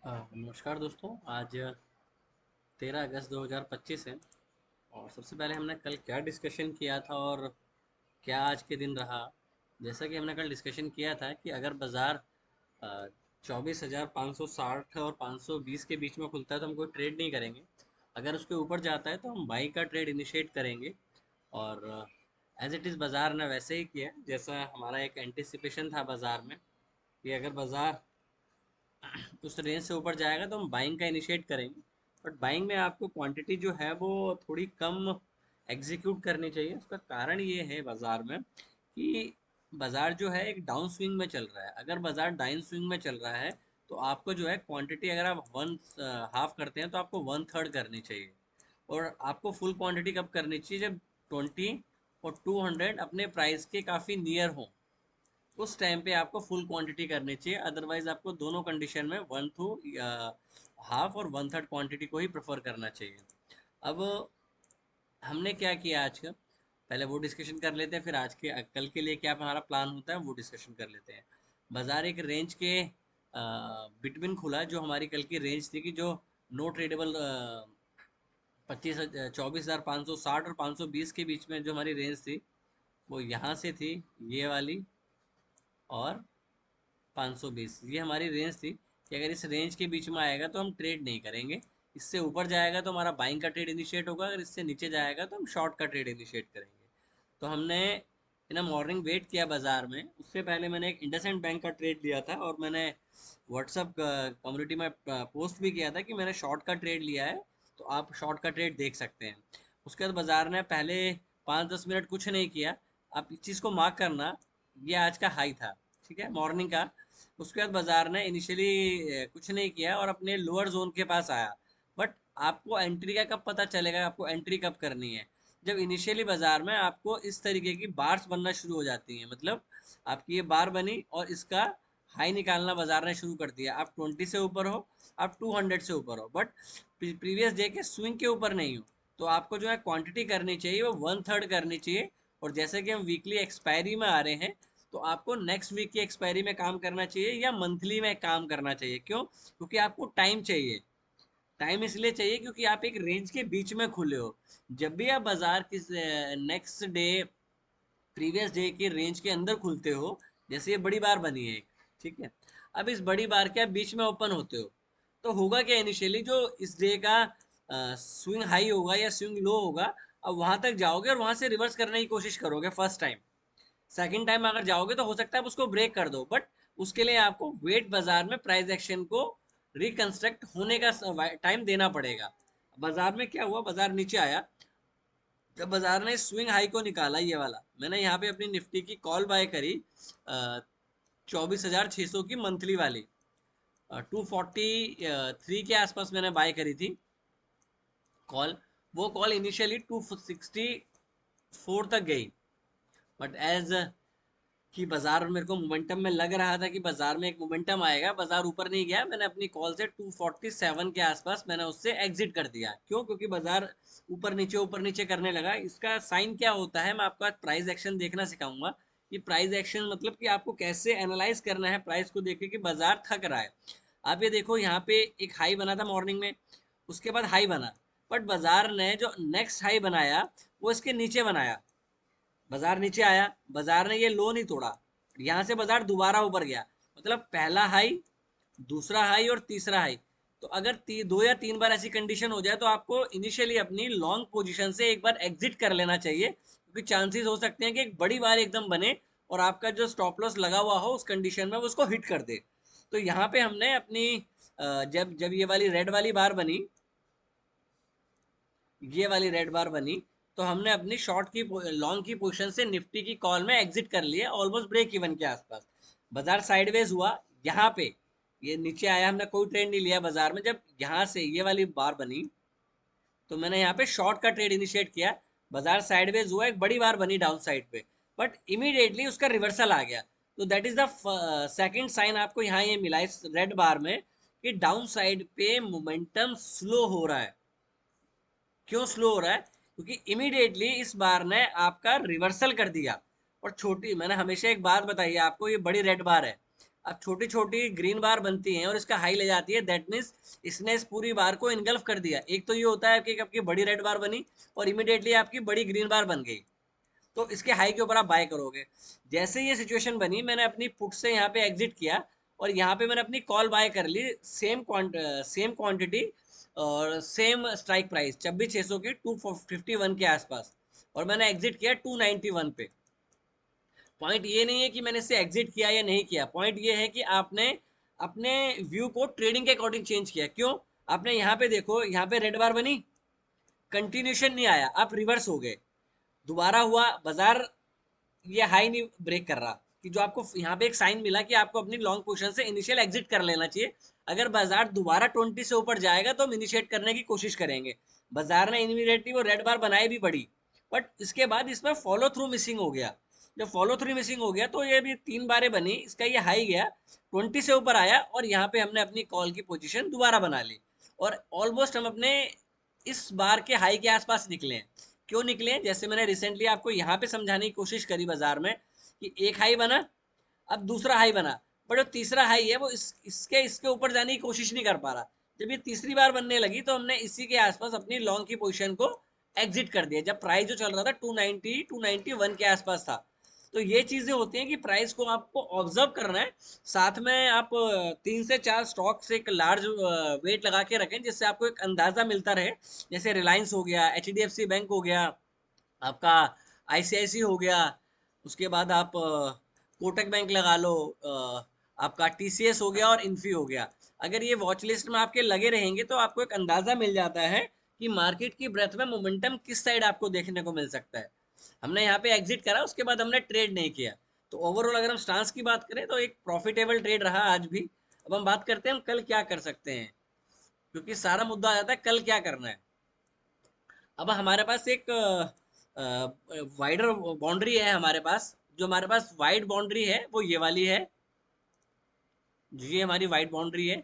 नमस्कार दोस्तों। आज 13 अगस्त 2025 है। और सबसे पहले हमने कल क्या डिस्कशन किया था और क्या आज के दिन रहा। जैसा कि हमने कल डिस्कशन किया था कि अगर बाज़ार 24,560 और 520 के बीच में खुलता है तो हम कोई ट्रेड नहीं करेंगे। अगर उसके ऊपर जाता है तो हम बाई का ट्रेड इनिशिएट करेंगे। और एज इट इज़ बाज़ार ने वैसे ही किया जैसा हमारा एक एंटिसिपेशन था बाज़ार में, कि अगर बाज़ार उस रेंज से ऊपर जाएगा तो हम बाइंग का इनिशिएट करेंगे। बट बाइंग में आपको क्वांटिटी जो है वो थोड़ी कम एग्जीक्यूट करनी चाहिए। उसका कारण ये है बाज़ार में कि बाज़ार जो है एक डाउन स्विंग में चल रहा है। अगर बाज़ार डाउन स्विंग में चल रहा है तो आपको जो है क्वांटिटी, अगर आप वन हाफ करते हैं तो आपको वन थर्ड करनी चाहिए। और आपको फुल क्वांटिटी कब करनी चाहिए? जब 20 और 200 अपने प्राइस के काफ़ी नियर हो, उस टाइम पे आपको फुल क्वांटिटी करनी चाहिए। अदरवाइज आपको दोनों कंडीशन में वन टू हाफ और वन थर्ड क्वांटिटी को ही प्रेफर करना चाहिए। अब हमने क्या किया आज का, पहले वो डिस्कशन कर लेते हैं, फिर आज के कल के लिए क्या हमारा प्लान होता है वो डिस्कशन कर लेते हैं। बाजार एक रेंज के बिटवीन खुला, जो हमारी कल की रेंज थी कि जो नो ट्रेडेबल 24,560 और 520 के बीच में जो हमारी रेंज थी वो यहाँ से थी, ये वाली, और 520, ये हमारी रेंज थी कि अगर इस रेंज के बीच में आएगा तो हम ट्रेड नहीं करेंगे। इससे ऊपर जाएगा तो हमारा बाइंग का ट्रेड इनिशिएट होगा, अगर इससे नीचे जाएगा तो हम शॉर्ट का ट्रेड इनिशिएट करेंगे। तो हमने इन मॉर्निंग वेट किया बाजार में। उससे पहले मैंने एक इंडसइंड बैंक का ट्रेड लिया था और मैंने व्हाट्सअप कम्युनिटी में पोस्ट भी किया था कि मैंने शॉर्ट का ट्रेड लिया है, तो आप शॉर्ट का ट्रेड देख सकते हैं। उसके बाद बाजार ने पहले 5-10 मिनट कुछ नहीं किया। आप इस चीज़ को मार्क करना, ये आज का हाई था, ठीक है, मॉर्निंग का। उसके बाद बाजार ने इनिशियली कुछ नहीं किया और अपने लोअर जोन के पास आया। बट आपको एंट्री का कब पता चलेगा, आपको एंट्री कब करनी है? जब इनिशियली बाजार में आपको इस तरीके की बार्स बनना शुरू हो जाती हैं, मतलब आपकी ये बार बनी और इसका हाई निकालना बाजार ने शुरू कर दिया। आप 20 से ऊपर हो, आप 200 से ऊपर हो, बट प्रीवियस डे के स्विंग के ऊपर नहीं हो, तो आपको जो है क्वांटिटी करनी चाहिए वो वन थर्ड करनी चाहिए। और जैसे कि हम वीकली एक्सपायरी में आ रहे हैं, तो आपको नेक्स्ट वीक की एक्सपायरी में काम करना चाहिए या मंथली में काम करना चाहिए। क्यों? क्योंकि आपको टाइम चाहिए। टाइम इसलिए चाहिए क्योंकि आप एक रेंज के बीच में खुले हो। जब भी आप बाजार किस नेक्स्ट डे प्रीवियस डे के रेंज के अंदर खुलते हो, जैसे ये बड़ी बार बनी है एक, ठीक है, अब इस बड़ी बार के आप बीच में ओपन होते हो, तो होगा क्या? इनिशियली जो इस डे का स्विंग हाई होगा या स्विंग लो होगा, अब वहां तक जाओगे और वहां से रिवर्स करने की कोशिश करोगे फर्स्ट टाइम। सेकंड टाइम अगर जाओगे तो हो सकता है आप उसको ब्रेक कर दो, बट उसके लिए आपको वेट बाजार में प्राइस एक्शन को रिकंस्ट्रक्ट होने का टाइम देना पड़ेगा। बाजार में क्या हुआ, बाजार नीचे आया। जब बाजार ने स्विंग हाई को निकाला, ये वाला, मैंने यहाँ पे अपनी निफ्टी की कॉल बाय करी 24,600 की मंथली वाली, 243 के आसपास मैंने बाय करी थी कॉल। वो कॉल इनिशियली 264 तक गई, बट एज कि बाजार मेरे को मोमेंटम में लग रहा था कि बाजार में एक मोमेंटम आएगा, बाजार ऊपर नहीं गया, मैंने अपनी कॉल से 247 के आसपास मैंने उससे एग्जिट कर दिया। क्यों? क्योंकि बाजार ऊपर नीचे करने लगा। इसका साइन क्या होता है, मैं आपको आज प्राइस एक्शन देखना सिखाऊंगा। कि प्राइस एक्शन मतलब कि आपको कैसे एनालाइज करना है प्राइस को देख के कि बाजार थक रहा है। आप ये देखो, यहाँ पे एक हाई बना था मॉर्निंग में, उसके बाद हाई बना, बट बाजार ने जो नेक्स्ट हाई बनाया वो इसके नीचे बनाया। बाजार नीचे आया, बाजार ने ये लो नहीं तोड़ा, यहां से बाजार दोबारा ऊपर गया। मतलब पहला हाई, दूसरा हाई और तीसरा हाई। तो अगर 2 या 3 बार ऐसी कंडीशन हो जाए तो आपको इनिशियली अपनी लॉन्ग पोजीशन से एक बार एग्जिट कर लेना चाहिए, क्योंकि चांसेस हो सकते हैं कि एक बड़ी बार एकदम बने और आपका जो स्टॉप लॉस लगा हुआ हो उस कंडीशन में वो उसको हिट कर दे। तो यहाँ पे हमने अपनी जब जब ये वाली रेड वाली बार बनी, ये वाली रेड बार बनी, तो हमने अपनी शॉर्ट की लॉन्ग की पोजीशन से निफ्टी की कॉल में एग्जिट कर लिया ऑलमोस्ट ब्रेक इवन के आसपास। बाजार साइडवेज हुआ यहाँ पे, ये नीचे आया, हमने कोई ट्रेड नहीं लिया बाजार में। जब यहाँ से ये वाली बार बनी तो मैंने यहाँ पे शॉर्ट का ट्रेड इनिशिएट किया। बाजार साइडवेज हुआ, एक बड़ी बार बनी डाउन साइड पे, बट इमीडिएटली उसका रिवर्सल आ गया। तो that is the second sign आपको यहाँ ये मिला इस रेड बार में कि डाउन साइड पे मोमेंटम स्लो हो रहा है। क्यों स्लो हो रहा है? क्योंकि इमीडिएटली इस बार ने आपका रिवर्सल कर दिया। और छोटी, मैंने हमेशा एक बात बताई है आपको, ये बड़ी रेड बार है। अब छोटी छोटी ग्रीन बार बनती हैं और इसका हाई ले जाती है, दैट मीन्स इसने इस पूरी बार को इनगल्फ कर दिया। एक तो ये होता है कि आपकी बड़ी रेड बार बनी और इमीडिएटली आपकी बड़ी ग्रीन बार बन गई, तो इसके हाई के ऊपर आप बाय करोगे। जैसे ये सिचुएशन बनी, मैंने अपनी पुट से यहाँ पे एग्जिट किया और यहाँ पे मैंने अपनी कॉल बाय कर ली, सेम क्वांटिटी और सेम स्ट्राइक प्राइस 26,600 की 251 के आसपास, और मैंने एग्जिट किया 291 पे। पॉइंट ये नहीं है कि मैंने इसे एग्जिट किया या नहीं किया, पॉइंट ये है कि आपने अपने व्यू को ट्रेडिंग के अकॉर्डिंग चेंज किया। क्यों? आपने यहाँ पे देखो, यहाँ पे रेड बार बनी, कंटिन्यूशन नहीं आया, आप रिवर्स हो गए, दोबारा हुआ बाजार, ये हाई नहीं ब्रेक कर रहा, कि जो आपको यहाँ पे एक साइन मिला कि आपको अपनी लॉन्ग पोजीशन से इनिशियल एग्जिट कर लेना चाहिए। अगर बाजार दोबारा 20 से ऊपर जाएगा तो हम इनिशिएट करने की कोशिश करेंगे। बाजार ने इमीडिएटली वो रेड बार बनाई भी पड़ी, बट इसके बाद इसमें फॉलो थ्रू मिसिंग हो गया। जब फॉलो थ्रू मिसिंग हो गया तो ये भी 3 बारें बनी, इसका ये हाई गया 20 से ऊपर आया और यहाँ पे हमने अपनी कॉल की पोजीशन दोबारा बना ली, और ऑलमोस्ट हम अपने इस बार के हाई के आसपास निकले हैं। क्यों निकले हैं? जैसे मैंने रिसेंटली आपको यहाँ पे समझाने की कोशिश करी बाजार में कि एक हाई बना, अब दूसरा हाई बना, बट जो तीसरा हाई है वो इसके ऊपर जाने की कोशिश नहीं कर पा रहा। जब ये तीसरी बार बनने लगी तो हमने इसी के आसपास अपनी लॉन्ग की पोजीशन को एग्जिट कर दिया, जब प्राइस जो चल रहा था 290 291 के आसपास था। तो ये चीजें होती हैं कि प्राइस को आपको ऑब्जर्व करना है, साथ में आप 3 से 4 स्टॉक से एक लार्ज वेट लगा के रखें, जिससे आपको एक अंदाजा मिलता रहे। जैसे रिलायंस हो गया, HDFC बैंक हो गया, आपका ICICI हो गया, उसके बाद आप कोटक बैंक लगा लो, आपका TCS हो गया और इन्फी हो गया। अगर ये वॉच लिस्ट में आपके लगे रहेंगे तो आपको एक अंदाजा मिल जाता है कि मार्केट की ब्रेथ में मोमेंटम किस साइड आपको देखने को मिल सकता है। हमने यहाँ पे एग्जिट करा, उसके बाद हमने ट्रेड नहीं किया। तो ओवरऑल अगर हम स्टांस की बात करें तो एक प्रॉफिटेबल ट्रेड रहा आज भी। अब हम बात करते हैं हम कल क्या कर सकते हैं, क्योंकि सारा मुद्दा आ जाता है कल क्या करना है। अब हमारे पास एक वाइडर बाउंड्री है हमारे पास, जो हमारे पास वाइड बाउंड्री है वो ये वाली है, ये हमारी वाइड बाउंड्री है,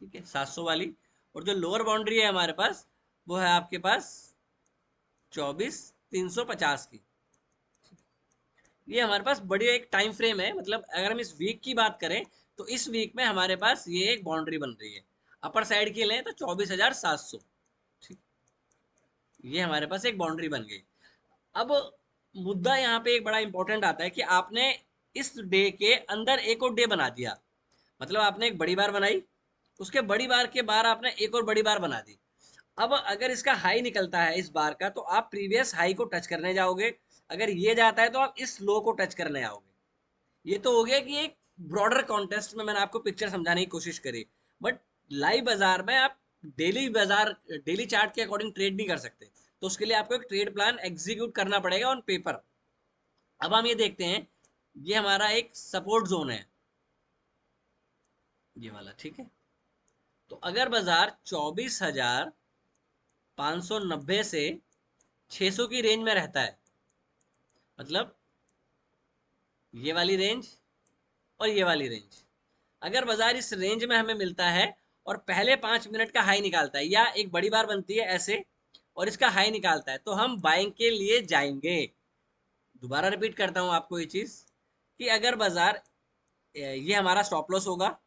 ठीक है, 700 वाली। और जो लोअर बाउंड्री है हमारे पास वो है आपके पास 24,350 की। ये हमारे पास बड़ी एक टाइम फ्रेम है, मतलब अगर हम इस वीक की बात करें तो इस वीक में हमारे पास ये एक बाउंड्री बन रही है। अपर साइड की लें तो 24,700, ठीक, ये हमारे पास एक बाउंड्री बन गई। अब मुद्दा यहाँ पे एक बड़ा इंपॉर्टेंट आता है कि आपने इस डे के अंदर एक और डे बना दिया, मतलब आपने एक बड़ी बार बनाई, उसके बड़ी बार के बार आपने एक और बड़ी बार बना दी। अब अगर इसका हाई निकलता है इस बार का तो आप प्रीवियस हाई को टच करने जाओगे, अगर ये जाता है तो आप इस लो को टच करने आओगे। ये तो हो गया कि एक ब्रॉडर कॉन्टेस्ट में मैंने आपको पिक्चर समझाने की कोशिश करी, बट लाइव बाजार में आप डेली चार्ट के अकॉर्डिंग ट्रेड नहीं कर सकते, तो उसके लिए आपको एक ट्रेड प्लान एग्जीक्यूट करना पड़ेगा ऑन पेपर। अब हम ये देखते हैं, ये हमारा एक सपोर्ट जोन है, ये वाला, ठीक है। तो अगर बाजार 24,590 से 600 की रेंज में रहता है, मतलब ये वाली रेंज और ये वाली रेंज, अगर बाजार इस रेंज में हमें मिलता है और पहले 5 मिनट का हाई निकालता है या एक बड़ी बार बनती है ऐसे और इसका हाई निकालता है, तो हम बाइंग के लिए जाएंगे। दोबारा रिपीट करता हूं आपको ये चीज कि अगर बाजार, ये हमारा स्टॉप लॉस होगा,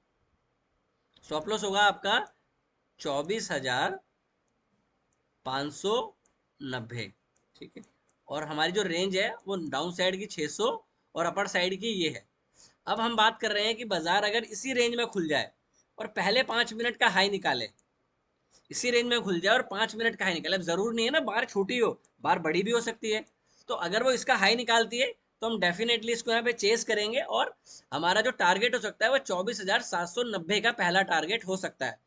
स्टॉप लॉस होगा आपका 24,590, ठीक है, और हमारी जो रेंज है वो डाउन साइड की 600 और अपर साइड की ये है। अब हम बात कर रहे हैं कि बाजार अगर इसी रेंज में खुल जाए और पहले 5 मिनट का हाई निकाले, इसी रेंज में खुल जाए और 5 मिनट का हाई निकाले, अब जरूर नहीं है ना बार छोटी हो, बार बड़ी भी हो सकती है, तो अगर वो इसका हाई निकालती है तो हम डेफिनेटली इसको यहाँ पे चेस करेंगे और हमारा जो टारगेट हो सकता है वो 24,790 का पहला टारगेट हो सकता है।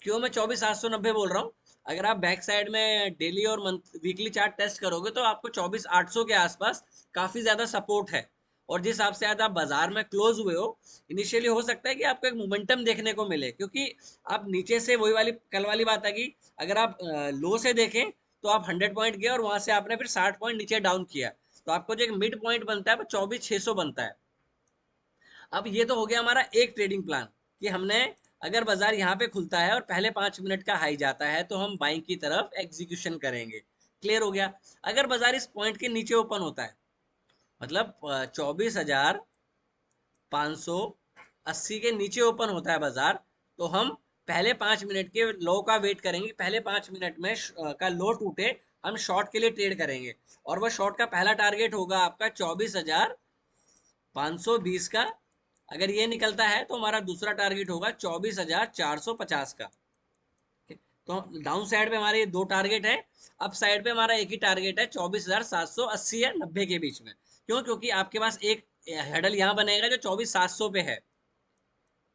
क्यों मैं 24,790 बोल रहा हूँ? अगर आप बैक साइड में डेली और मंथ वीकली चार्ट टेस्ट करोगे तो आपको 24,800 के आसपास काफी ज्यादा सपोर्ट है, और जिस हिसाब से आज आप बाजार में क्लोज हुए हो, इनिशियली हो सकता है कि आपको एक मोमेंटम देखने को मिले, क्योंकि आप नीचे से वही वाली कल वाली बात है कि अगर आप लो से देखें तो आप 100 पॉइंट गए और वहां से आपने फिर 60 पॉइंट नीचे डाउन किया, तो आपको जो एक मिड पॉइंट बनता है वो 24,600 बनता है। अब ये तो हो गया हमारा एक ट्रेडिंग प्लान कि हमने, अगर बाजार यहाँ पे खुलता है और पहले 5 मिनट का हाई जाता है तो हम बाइंग की तरफ एग्जीक्यूशन करेंगे, क्लियर हो गया। अगर बाजार इस पॉइंट के नीचे ओपन होता है, मतलब 24,000 580 के नीचे ओपन होता है बाजार, तो हम पहले 5 मिनट के लो का वेट करेंगे, पहले 5 मिनट में का लो टूटे, हम शॉर्ट के लिए ट्रेड करेंगे। और वह शॉर्ट का पहला टारगेट होगा आपका 24,520 का। अगर ये निकलता है तो हमारा दूसरा टारगेट होगा 24,450 का। तो डाउन साइड पे हमारे दो टारगेट है, अप साइड पे हमारा एक ही टारगेट है 24,780 या 90 के बीच में। क्यों? क्योंकि आपके पास एक हेडल यहाँ बनेगा जो 24,700 पे है,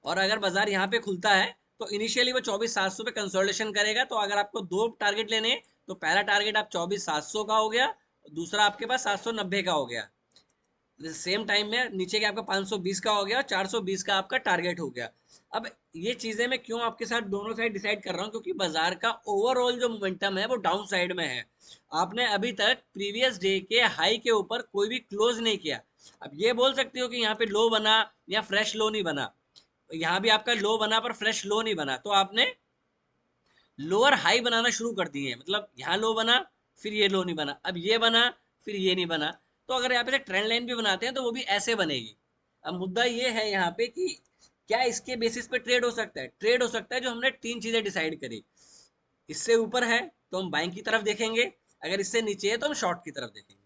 और अगर बाजार यहाँ पे खुलता है तो इनिशियली वो 24,700 पे कंसोलिडेशन करेगा। तो अगर आपको दो टारगेट लेने हैं तो पहला टारगेट आप 24,700 का हो गया, दूसरा आपके पास 790 का हो गया। सेम टाइम में नीचे के आपका 520 का हो गया और 420 का आपका टारगेट हो गया। अब ये चीजें मैं क्यों आपके साथ दोनों साइड डिसाइड कर रहा हूँ, क्योंकि बाजार का ओवरऑल जो मोमेंटम है वो डाउन साइड में है। आपने अभी तक प्रीवियस डे के हाई के ऊपर कोई भी क्लोज नहीं किया। अब ये बोल सकते हो कि यहाँ पे लो बना या फ्रेश लो नहीं बना, यहाँ भी आपका लो बना पर फ्रेश लो नहीं बना, तो आपने लोअर हाई बनाना शुरू कर दिए हैं। मतलब यहाँ लो बना, फिर ये लो नहीं बना, अब ये बना, फिर ये नहीं बना। तो अगर यहाँ पे से ट्रेंड लाइन भी बनाते हैं तो वो भी ऐसे बनेगी। अब मुद्दा ये है यहाँ पे कि क्या इसके बेसिस पे ट्रेड हो सकता है? ट्रेड हो सकता है जो हमने तीन चीजें डिसाइड करी। इससे ऊपर है तो हम बाइंग की तरफ देखेंगे, अगर इससे नीचे है तो हम शॉर्ट की तरफ देखेंगे।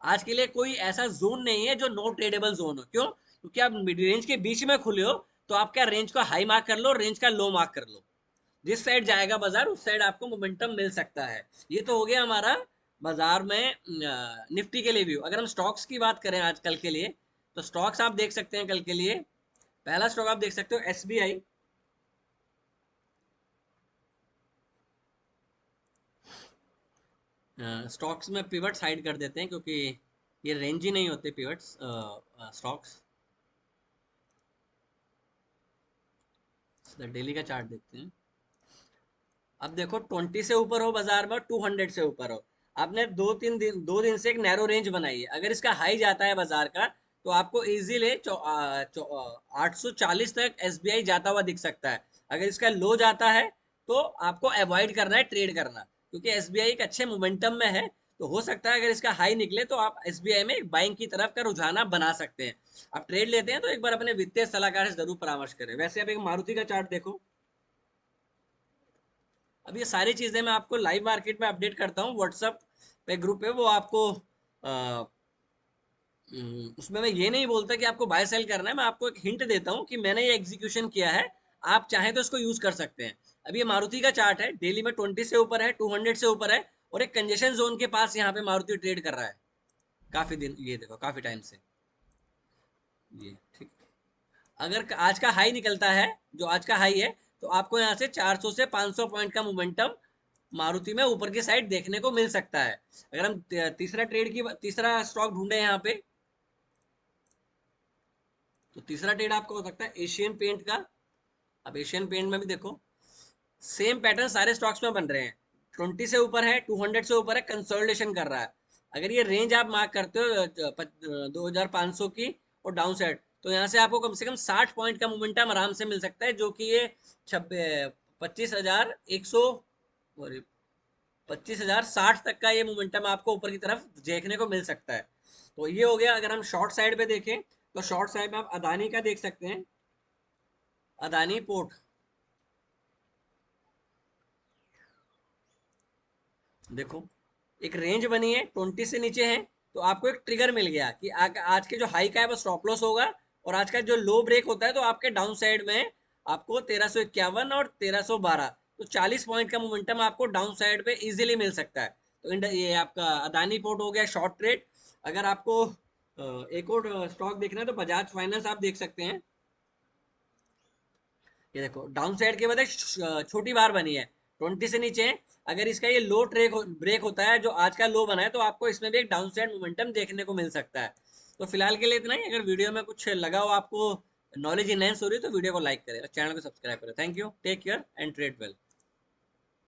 आज के लिए कोई ऐसा जोन नहीं है जो नो ट्रेडेबल जोन हो। क्यों? क्योंकि आप मिड रेंज के बीच में खुले हो, तो आप क्या रेंज को हाई मार्क कर लो, रेंज का लो मार्क कर लो, जिस साइड जाएगा बाजार उस साइड आपको मोमेंटम मिल सकता है। ये तो हो गया हमारा बाजार में निफ्टी के लिए व्यू। अगर हम स्टॉक्स की बात करें आज कल के लिए, तो स्टॉक्स आप देख सकते हैं कल के लिए। पहला स्टॉक आप देख सकते हो एसबीआई। स्टॉक्स में पिवट साइड कर देते हैं क्योंकि ये रेंज ही नहीं होते पिवट्स स्टॉक्स। डेली का चार्ट देखते हैं। अब देखो 20 से ऊपर हो बाजार में, 200 से ऊपर हो, आपने 2 दिन से एक नैरो रेंज बनाई है। अगर इसका हाई जाता है बाजार का तो आपको इजीली 840 तक एसबीआई जाता हुआ दिख सकता है। अगर इसका लो जाता है तो आपको अवॉइड करना है ट्रेड करना, क्योंकि एसबीआई एक अच्छे मोमेंटम में है। तो हो सकता है अगर इसका हाई निकले तो आप एसबीआई में बाइंग की तरफ का रुझाना बना सकते हैं। आप ट्रेड लेते हैं तो एक बार अपने वित्तीय सलाहकार से जरूर परामर्श करें। वैसे आप एक मारुति का चार्ट देखो। अब ये सारी चीजें मैं आपको लाइव मार्केट में अपडेट करता हूँ व्हाट्सएप पे ग्रुप पे। वो आपको उसमें मैं ये नहीं बोलता कि आपको बाय सेल करना है, मैं आपको एक हिंट देता हूँ कि मैंने ये एग्जीक्यूशन किया है, आप चाहें तो इसको यूज कर सकते हैं। अब ये मारुति का चार्ट है, डेली में 20 से ऊपर है, 200 से ऊपर है, और एक कंजेशन जोन के पास यहाँ पे मारुति ट्रेड कर रहा है काफी दिन। ये देखो काफी टाइम से ये ठीक। अगर आज का हाई निकलता है, जो आज का हाई है, तो आपको यहाँ से 400 से 500 पॉइंट का मोमेंटम मारुति में ऊपर की साइड देखने को मिल सकता है। अगर हम तीसरा स्टॉक ढूंढे यहाँ पे, तो तीसरा ट्रेड आपका हो सकता है एशियन पेंट का। अब एशियन पेंट में भी देखो सेम पैटर्न सारे स्टॉक्स में बन रहे हैं। 20 से ऊपर है, 200 से ऊपर है, कंसोलिडेशन कर रहा है। अगर ये रेंज आप मार्क करते हो 2,500 की और डाउन साइड, तो यहाँ से आपको कम से कम 60 पॉइंट का मोमेंटम आराम से मिल सकता है, जो कि ये 25,100 और 25,060 तक का ये मोमेंटम आपको ऊपर की तरफ देखने को मिल सकता है। तो ये हो गया। अगर हम शॉर्ट साइड पे देखें तो शॉर्ट साइड में आप अदानी का देख सकते हैं, अदानी पोर्ट। देखो एक रेंज बनी है, 20 से नीचे है, तो आपको एक ट्रिगर मिल गया कि आज के जो हाई का है वो स्टॉप लॉस होगा, और आज का जो लो ब्रेक होता है तो आपके डाउन साइड में आपको 1351 और 1312, तो 40 पॉइंट का मोमेंटम आपको डाउन साइड पे इजीली मिल सकता है। तो ये आपका अदानी पोर्ट हो गया शॉर्ट ट्रेड। अगर आपको एक और स्टॉक देखना है तो बजाज फाइनेंस आप देख सकते हैं। ये देखो डाउन साइड के बाद एक छोटी बार बनी है, 20 से नीचे है। अगर इसका ये लो ब्रेक होता है जो आज का लो बना है, तो आपको इसमें भी एक डाउन साइड मोमेंटम देखने को मिल सकता है। तो फिलहाल के लिए इतना ही। अगर वीडियो में कुछ लगा हो, आपको नॉलेज इनहेंस हो रही है, तो वीडियो को लाइक करें और चैनल को सब्सक्राइब करें। Thank you, take care and trade well.